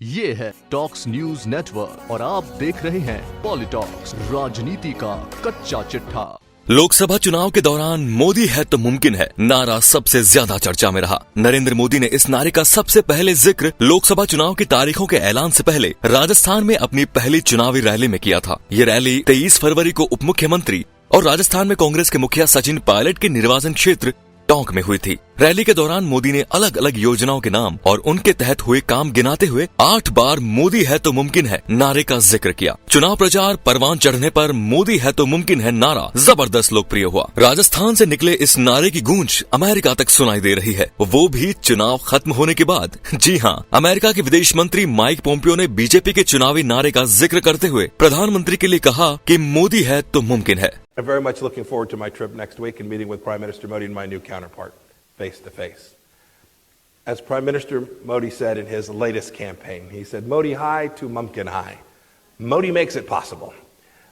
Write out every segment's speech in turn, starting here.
ये है talks news network और आप देख रहे हैं पॉलिटॉक्स, राजनीति का कच्चा चिट्ठा। लोकसभा चुनाव के दौरान मोदी है तो मुमकिन है नारा सबसे ज्यादा चर्चा में रहा। नरेंद्र मोदी ने इस नारे का सबसे पहले जिक्र लोकसभा चुनाव की तारीखों के ऐलान से पहले राजस्थान में अपनी पहली चुनावी रैली में किया था। ये रैली 23 फरवरी को उप मुख्यमंत्री और राजस्थान में कांग्रेस के मुखिया सचिन पायलट के निर्वाचन क्षेत्र टोंक में हुई थी। रैली के दौरान मोदी ने अलग अलग योजनाओं के नाम और उनके तहत हुए काम गिनाते हुए 8 बार मोदी है तो मुमकिन है नारे का जिक्र किया। चुनाव प्रचार परवान चढ़ने पर मोदी है तो मुमकिन है नारा जबरदस्त लोकप्रिय हुआ। राजस्थान से निकले इस नारे की गूंज अमेरिका तक सुनाई दे रही है, वो भी चुनाव खत्म होने के बाद। जी हाँ, अमेरिका के विदेश मंत्री माइक पोम्पियो ने बीजेपी के चुनावी नारे का जिक्र करते हुए प्रधानमंत्री के लिए कहा कि मोदी है तो मुमकिन है। I'm very much looking forward to my trip next week and meeting with Prime Minister Modi and my new counterpart, face to face. As Prime Minister Modi said in his latest campaign, he said, Modi high to Mumkin high. Modi makes it possible.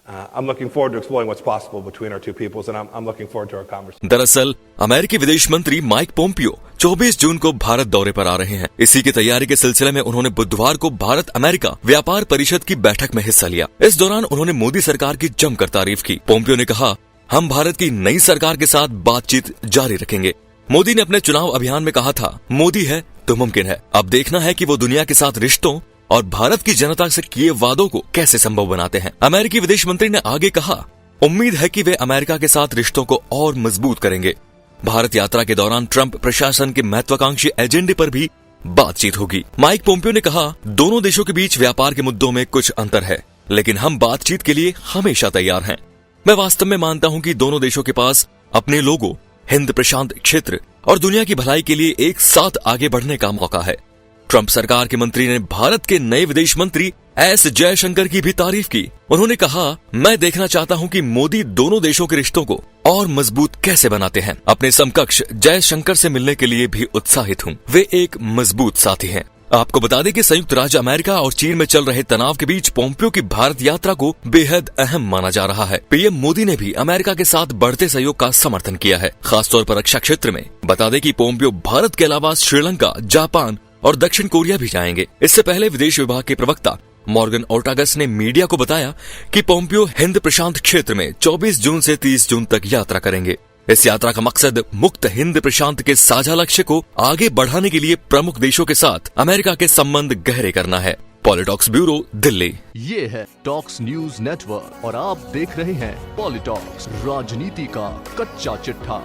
I'm looking forward to exploring what's possible between our two peoples, and I'm looking forward to our conversation. दरअसल अमेरिकी विदेश मंत्री Mike Pompeo 24 जून को भारत दौरे पर आ रहे हैं। इसी की तैयारी के सिलसिले में उन्होंने बुधवार को भारत अमेरिका व्यापार परिषद की बैठक में हिस्सा लिया। इस दौरान उन्होंने मोदी सरकार की जमकर तारीफ की। पोम्पियो ने कहा, हम भारत की नई सरकार के साथ बातचीत जारी रखेंगे। मोदी ने अपने चुनाव अभियान में कहा था, मोदी है तो मुमकिन है। अब देखना है कि वो दुनिया के साथ रिश्तों और भारत की जनता से किए वादों को कैसे संभव बनाते हैं। अमेरिकी विदेश मंत्री ने आगे कहा, उम्मीद है कि वे अमेरिका के साथ रिश्तों को और मजबूत करेंगे। भारत यात्रा के दौरान ट्रंप प्रशासन के महत्वाकांक्षी एजेंडे पर भी बातचीत होगी। माइक पोम्पियो ने कहा, दोनों देशों के बीच व्यापार के मुद्दों में कुछ अंतर है, लेकिन हम बातचीत के लिए हमेशा तैयार हैं। मैं वास्तव में मानता हूं कि दोनों देशों के पास अपने लोगों, हिंद प्रशांत क्षेत्र और दुनिया की भलाई के लिए एक साथ आगे बढ़ने का मौका है। ट्रंप सरकार के मंत्री ने भारत के नए विदेश मंत्री एस जयशंकर की भी तारीफ की। उन्होंने कहा, मैं देखना चाहता हूं कि मोदी दोनों देशों के रिश्तों को और मजबूत कैसे बनाते हैं। अपने समकक्ष जयशंकर से मिलने के लिए भी उत्साहित हूं। वे एक मजबूत साथी हैं। आपको बता दें कि संयुक्त राज्य अमेरिका और चीन में चल रहे तनाव के बीच पोम्पियो की भारत यात्रा को बेहद अहम माना जा रहा है। पीएम मोदी ने भी अमेरिका के साथ बढ़ते सहयोग का समर्थन किया है, खासतौर पर रक्षा क्षेत्र में। बता दें कि पोम्पियो भारत के अलावा श्रीलंका, जापान और दक्षिण कोरिया भी जाएंगे। इससे पहले विदेश विभाग के प्रवक्ता मॉर्गन ओर्टागस ने मीडिया को बताया कि पोम्पियो हिंद प्रशांत क्षेत्र में 24 जून से 30 जून तक यात्रा करेंगे। इस यात्रा का मकसद मुक्त हिंद प्रशांत के साझा लक्ष्य को आगे बढ़ाने के लिए प्रमुख देशों के साथ अमेरिका के संबंध गहरे करना है। पॉलिटॉक्स ब्यूरो, दिल्ली। ये है टॉक्स न्यूज नेटवर्क और आप देख रहे हैं पॉलिटॉक्स, राजनीति का कच्चा चिट्ठा।